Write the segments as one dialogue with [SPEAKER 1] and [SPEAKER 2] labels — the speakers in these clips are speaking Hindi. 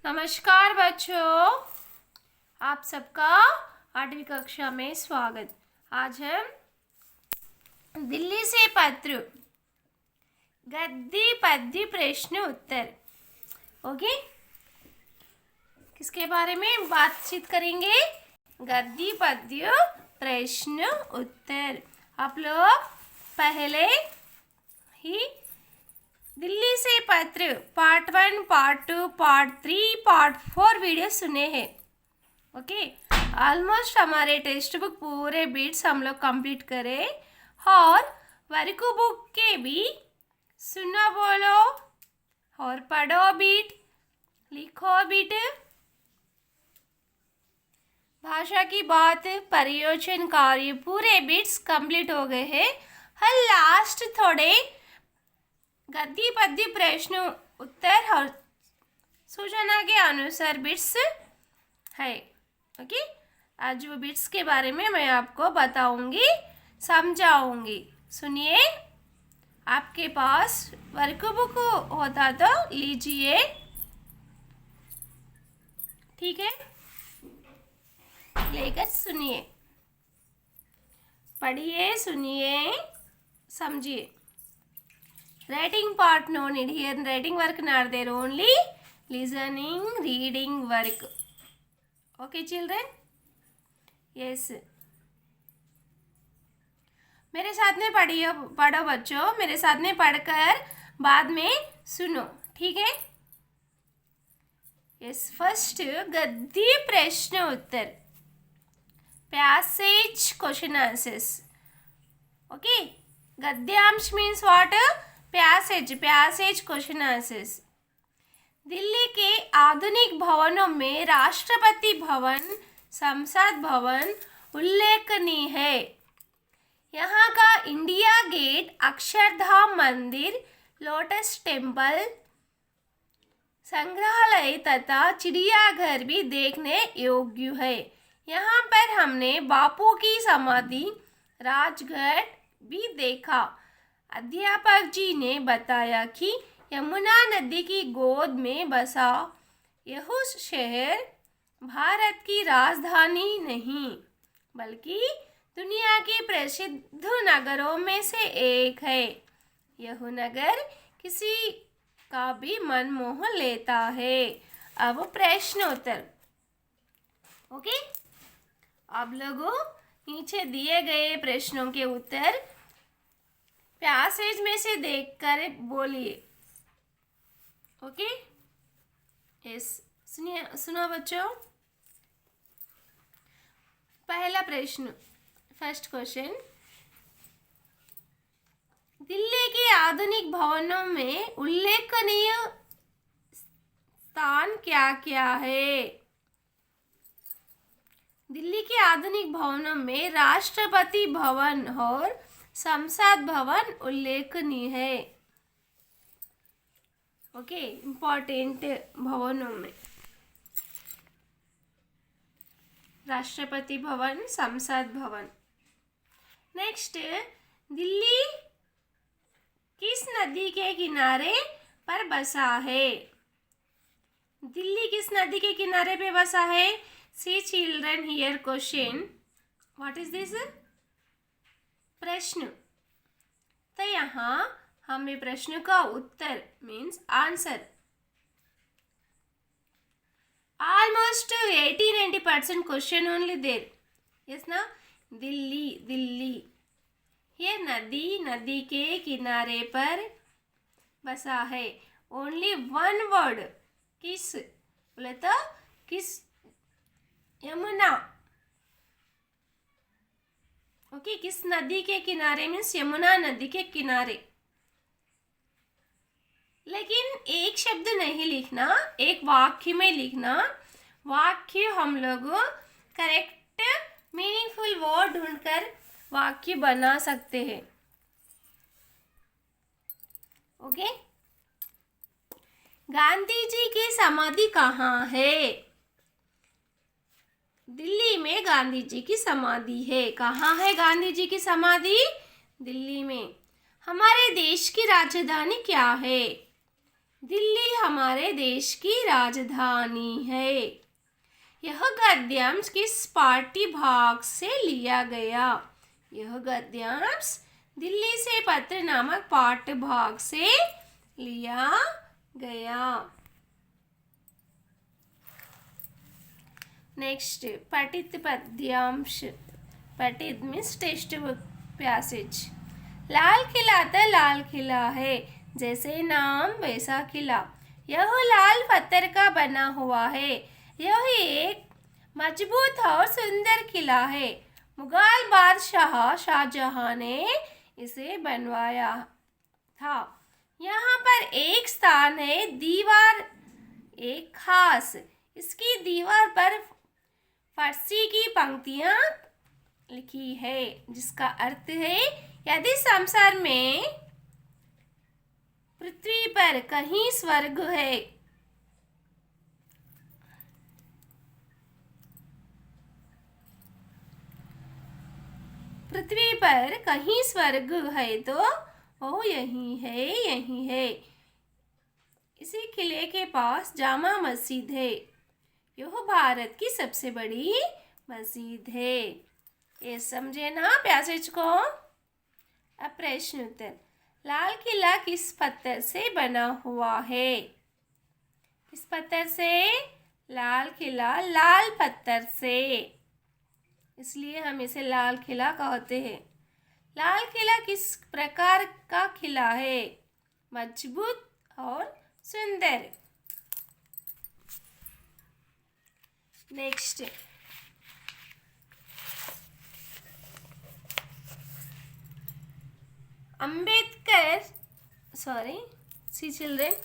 [SPEAKER 1] नमस्कार बच्चों, आप सबका 8वीं कक्षा में स्वागत। आज हम दिल्ली से पत्र गद्य पद्य प्रश्न उत्तर ओके किसके बारे में बातचीत करेंगे? गद्य पद्य प्रश्न उत्तर। आप लोग पहले ही दिल्ली से पत्र part 1, part 2, part 3, part 4 video सुने हैं। ओके, ऑलमोस्ट हमारे टेक्स्ट बुक पूरे बीट्स हम लोग कंप्लीट करें और वर्क बुक के भी सुनो, बोलो और पढ़ो बीट, लिखो बीट। भाषा की बात, प्रयोजन, कार्य पूरे बीट्स कंप्लीट हो गए हैं। हर लास्ट थोड़े गद्य पद्य प्रश्न उत्तर और सूचना के अनुसार बिट्स है। ओके, आज वो बिट्स के बारे में मैं आपको बताऊंगी, समझाऊंगी। सुनिए, आपके पास वर्क बुक होता तो लीजिए, ठीक है? लेकर सुनिए, पढ़िए, सुनिए, समझिए। Writing part no need here. Writing work not there, only listening, reading work. Okay children? Yes. मेरे साथ में पढ़ो बच्चों, मेरे साथ में पढ़कर बाद में सुनो, ठीक है? यस, फर्स्ट गद्य प्रश्न उत्तर, पैसेज क्वेश्चन आंसर्स। ओके, गद्यांश means what? Passage question answers. Delhi के आधुनिक भवनों में राष्ट्रपति भवन, संसद भवन उल्लेखनीय है। यहाँ का इंडिया गेट, अक्षरधाम मंदिर, लोटस टेम्पल, संग्रहालय तथा चिड़ियाघर भी देखने योग्य है। यहाँ पर हमने बापू की समाधि, राजघाट भी देखा। अध्यापक जी ने बताया कि यमुना नदी की गोद में बसा यह शहर भारत की राजधानी नहीं बल्कि दुनिया के प्रसिद्ध नगरों में से एक है। यह नगर किसी का भी मन मोह लेता है। अब प्रश्न उत्तर। ओके, आप लोगों नीचे दिए गए प्रश्नों के उत्तर पैसेज में से देखकर बोलिए। ओके, यस, सुनिए, सुनो बच्चों। पहला प्रश्न, फर्स्ट क्वेश्चन, दिल्ली के आधुनिक भवनों में उल्लेखनीय स्थान क्या क्या है? दिल्ली के आधुनिक भवनों में राष्ट्रपति भवन और संसद भवन उल्लेखनीय है। ओके, इम्पोर्टेंट भवनों में राष्ट्रपति भवन, संसद भवन। नेक्स्ट, दिल्ली किस नदी के किनारे पर बसा है? दिल्ली किस नदी के किनारे पे बसा है? See children here question, what is this? प्रश्न। तो यहाँ हमें प्रश्न का उत्तर means answer almost 80-90% question only there. Yes ना? दिल्ली, दिल्ली ये नदी के किनारे पर बसा है। ओनली वन वर्ड, किस बोले तो किस? यमुना। ओके, किस नदी के किनारे मीन्स यमुना नदी के किनारे। लेकिन एक शब्द नहीं लिखना, एक वाक्य में लिखना। वाक्य हम लोग करेक्ट मीनिंगफुल वर्ड ढूंढकर वाक्य बना सकते हैं। ओके, गांधी जी की समाधि कहाँ है? दिल्ली में गांधी जी की समाधि है। कहाँ है गांधी जी की समाधि? दिल्ली में। हमारे देश की राजधानी क्या है? दिल्ली हमारे देश की राजधानी है। यह गद्यांश किस पाठ्य भाग से लिया गया? यह गद्यांश दिल्ली से पत्र नामक पाठ्य भाग से लिया गया। नेक्स्ट, पठित पद्यांश। पठित मीन्स टेक्स्ट बुक पैसेज। लाल खिला तो लाल खिला है, जैसे नाम वैसा खिला। यह लाल पत्थर का बना हुआ है। यह एक मजबूत और सुंदर किला है। मुगल बादशाह शाहजहां ने इसे बनवाया था। यहाँ पर एक स्थान है, दीवार एक खास। इसकी दीवार पर फारसी की पंक्तियाँ लिखी है, जिसका अर्थ है, यदि संसार में पृथ्वी पर कहीं स्वर्ग है, पृथ्वी पर कहीं स्वर्ग है तो वो यही है, यही है। इसी किले के पास जामा मस्जिद है। यह भारत की सबसे बड़ी मस्जिद है। ये समझे ना पैसेज को? अब प्रश्न उत्तर। लाल किला किस पत्थर से बना हुआ है? किस पत्थर से? लाल किला लाल पत्थर से, इसलिए हम इसे लाल किला कहते हैं। लाल किला किस प्रकार का किला है? मजबूत और सुंदर। नेक्स्ट, सी चिल्ड्रेन,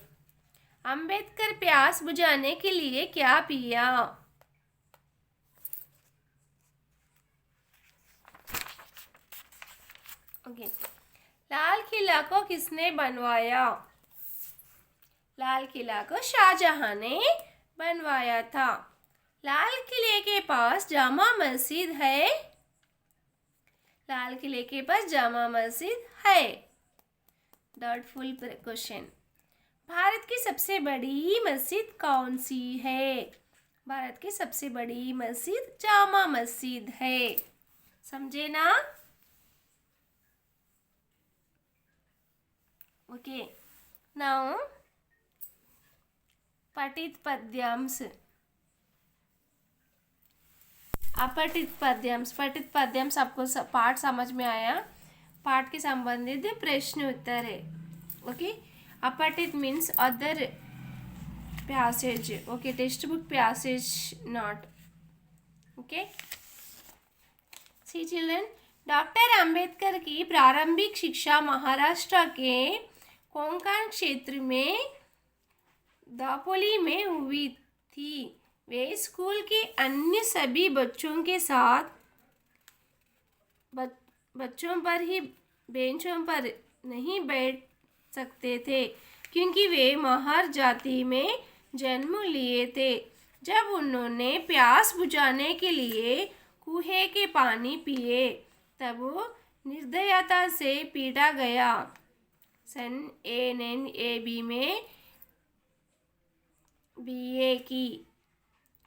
[SPEAKER 1] अंबेडकर प्यास बुझाने के लिए क्या पिया? ओके। लाल किला को किसने बनवाया? लाल किला को शाहजहां ने बनवाया था। लाल किले के पास जामा मस्जिद है। लाल किले के पास जामा मस्जिद है। Doubtful question. भारत की सबसे बड़ी मस्जिद कौन सी है? भारत की सबसे बड़ी मस्जिद जामा मस्जिद है। समझे ना? ओके। नाउ पठित पद्यांश। अपठित पद्यांश। पठित पद्यांश आपको पाठ समझ में आया? पाठ के संबंधित प्रश्न उत्तर है। ओके। अपठित means other passage. Okay, textbook passage not. Okay. See children, doctor Ambedkar की प्रारंभिक शिक्षा महाराष्ट्र के कोंकण क्षेत्र में दापोली में हुई थी। वे स्कूल के अन्य सभी बच्चों के साथ बच्चों पर ही बेंचों पर नहीं बैठ सकते थे, क्योंकि वे महर जाति में जन्म लिए थे। जब उन्होंने प्यास बुझाने के लिए कुएं के पानी पिए, तब वो निर्दयता से पीटा गया। सन NNAB में BA की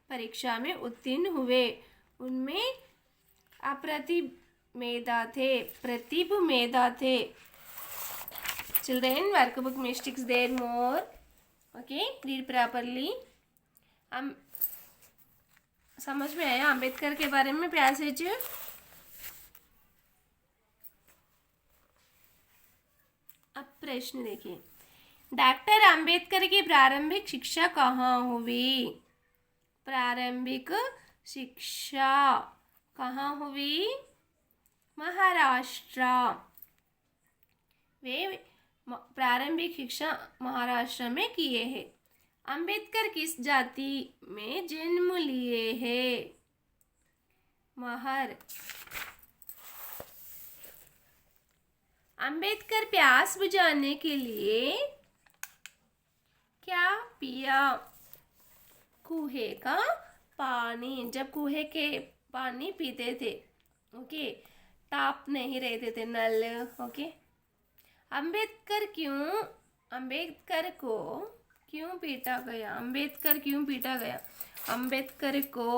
[SPEAKER 1] परीक्षा में उत्तीर्ण हुए। उनमें अप्रतिभ मेधा थे। Children, workbook mistakes there more. Okay, read properly. हम समझ में आया अंबेडकर के बारे में पैसेज? अब प्रश्न देखिए। डॉक्टर अंबेडकर की प्रारंभिक शिक्षा कहाँ हुई? प्रारंभिक शिक्षा कहाँ हुई? महाराष्ट्र। वे प्रारंभिक शिक्षा महाराष्ट्र में किए हैं। अंबेडकर किस जाति में जन्म लिए हैं? महर। अंबेडकर प्यास बुझाने के लिए क्या पिया? कुएं का पानी। जब कुएं के पानी पीते थे, ओके, ताप नहीं रहते थे नल। ओके। अंबेडकर को क्यों पीटा गया? अंबेडकर क्यों पीटा गया? अंबेडकर को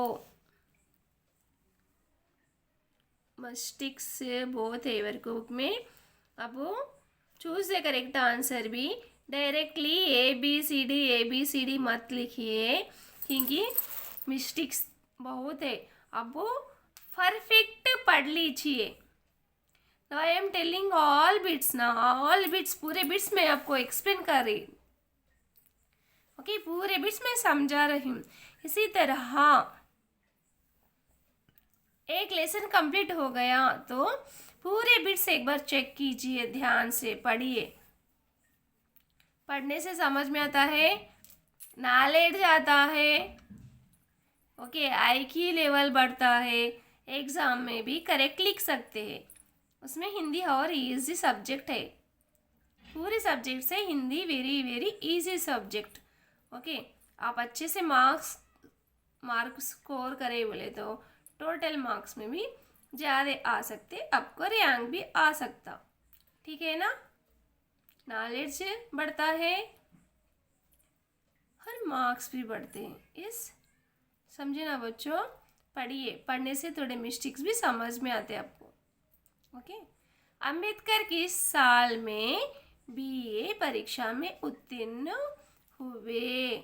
[SPEAKER 1] मस्टिक से बहुत है वर्क बुक में। अब चूज द करेक्ट आंसर भी। Directly A B C D मत लिखिए क्योंकि मिस्टेक्स बहुत है। अब परफेक्ट पढ़ लीजिए। Now I am telling all bits ना, ऑल बिट्स पूरे बिट्स मैं आपको एक्सप्लेन कर रही हूँ। ओके, पूरे बिट्स मैं समझा रही हूँ। इसी तरह एक लेसन कंप्लीट हो गया तो पूरे बिट्स एक बार चेक कीजिए, ध्यान से पढ़िए। पढ़ने से समझ में आता है, नॉलेज आता है। ओके, IQ लेवल बढ़ता है, एग्जाम में भी करेक्ट लिख सकते हैं। उसमें हिंदी और इजी सब्जेक्ट है, पूरे सब्जेक्ट से Hindi very very easy subject. Okay, आप अच्छे से मार्क्स स्कोर करें बोले तो टोटल मार्क्स में भी ज़्यादा आ सकते, आपको रैंक भी आ सकता। ठीक है ना? नॉलेज बढ़ता है और मार्क्स भी बढ़ते हैं। यस, समझे ना बच्चों? पढ़िए, पढ़ने से थोड़े मिस्टेक्स भी समझ में आते हैं आपको। ओके, अंबेडकर किस साल में BA परीक्षा में उत्तीर्ण हुए?